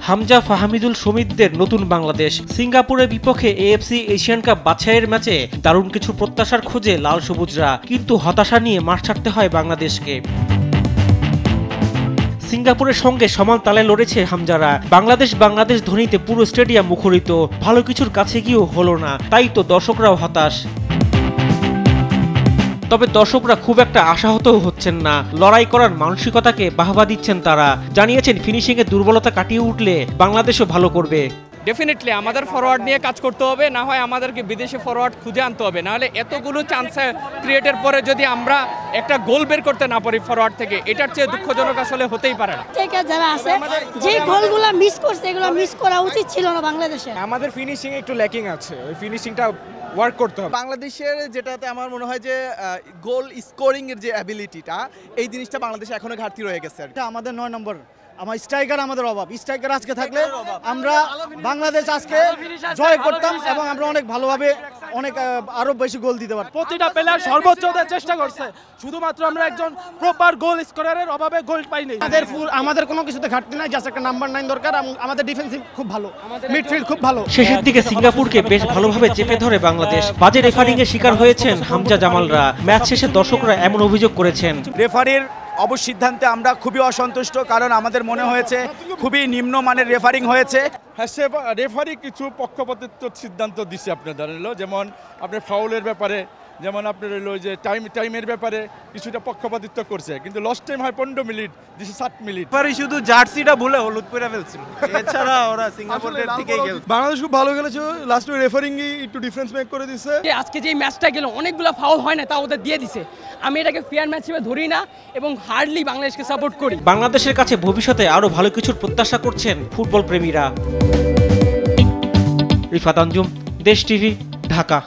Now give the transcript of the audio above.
হামজা ফাহমিদুল সমিতদের নতুন বাংলাদেশ। সিঙ্গাপুরের বিপক্ষে এএফসি এশিয়ান কাপ বাছাইয়ের ম্যাচে দারুণ কিছু প্রত্যাশার খোঁজে লাল সবুজরা, কিন্তু হতাশা নিয়ে মাঠ ছাড়তে হয় বাংলাদেশকে। সিঙ্গাপুরের সঙ্গে সমান তালে লড়েছে হামজারা। বাংলাদেশ ধ্বনিতে পুরো স্টেডিয়াম মুখরিত। ভালো কিছুর কাছে গিয়েও হলো না, তাই তো দর্শকরাও হতাশ। তবে দর্শকরা খুব একটা আশাহতও হচ্ছেন না। লড়াই করার মানসিকতাকে বাহবা দিচ্ছেন তারা। জানিয়েছেন ফিনিশিংয়ে দুর্বলতা কাটিয়ে উঠলে বাংলাদেশও ভালো করবে। ডেফিনেটলি আমাদের ফরওয়ার্ড নিয়ে কাজ করতে হবে, না হয় আমাদেরকে বিদেশে ফরওয়ার্ড খুঁজে আনতে হবে, নাহলে এতগুলো চান্স ক্রিয়েটের পরে যদি আমরা একটা গোল বের করতে না পারি ফরওয়ার্ড থেকে, এটার চেয়ে দুঃখজনক আসলে হতেই পারে না। যারা আছে যে গোলগুলো মিস করছে এগুলো মিস করা উচিত ছিল না বাংলাদেশে। আমাদের ফিনিশিং একটু ল্যাকিং আছে, ওই ফিনিশিংটা ওয়ার্ক করতে হবে। বাংলাদেশের যেটাতে আমার মনে হয় যে গোল স্কোরিং এর যে অ্যাবিলিটিটা, এই জিনিসটা বাংলাদেশে এখনো ঘাটতি রয়ে গেছে। এটা আমাদের 9 নম্বর, আমার স্ট্রাইকার আমাদের অভাব। স্ট্রাইকার আজকে থাকলে আমরা বাংলাদেশ আজকে জয় করতাম এবং আমরা অনেক ভালোভাবে অনেক আরো বেশি গোল দিতে পারতাম। প্রতিটা প্লেয়ার সর্বোচ্চ দেওয়ার চেষ্টা করছে, শুধুমাত্র আমরা একজন প্রপার গোল স্কোরারের অভাবে গোল পাইনি। আমাদের কোনো কিছুতে ঘাটতি নাই, জাস্ট একটা নাম্বার 9 দরকার। আমাদের ডিফেন্সিভ খুব ভালো, মিডফিল্ড খুব ভালো। শেষের দিকে সিঙ্গাপুরকে বেশ ভালোভাবে চেপে ধরে বাংলাদেশ। বাজে রেফারিং এর শিকার হয়েছেন হামজা জামালরা। ম্যাচ শেষে দর্শকরা এমন অভিযোগ করেছেন, রেফারির সিদ্ধান্তে আমরা খুবই অসন্তুষ্ট, কারণ আমাদের মনে হয়েছে খুবই নিম্নমানের রেফারিং হয়েছে। হ্যাঁ, সে রেফারি কিছু পক্ষপাতিত্ব সিদ্ধান্ত দিচ্ছে আপনাদের, যেমন আপনার ফাউলের ব্যাপারে, যেমন আপনার হলো যে টাইমের ব্যাপারে কিছুটা পক্ষপাতিত্ব করছে, কিন্তু লস্ট টাইম হয় 15 মিনিট, দিছে 7 মিনিট। রেফারি শুধু জার্সিটা ভুলে হলুদ করে ফেলছিল, এছাড়া ওরা সিঙ্গাপুরের দিকেই গেছে। বাংলাদেশ খুব ভালো খেলেছে, লাস্টে রেফারিংই একটু ডিফারেন্স মেক করে দিচ্ছে। আজকে যে ম্যাচটা গেল অনেকগুলো ফাউল হয় না, তা ওদের দিয়ে দিছে। আমি এটাকে ফেয়ার ম্যাচ হিসেবে ধরি না এবং হার্ডলি বাংলাদেশকে সাপোর্ট করি। বাংলাদেশের কাছে ভবিষ্যতে আরো ভালো কিছুর প্রত্যাশা করছেন ফুটবল প্রেমীরা। রিফাত আঞ্জুম, দেশ টিভি, ঢাকা।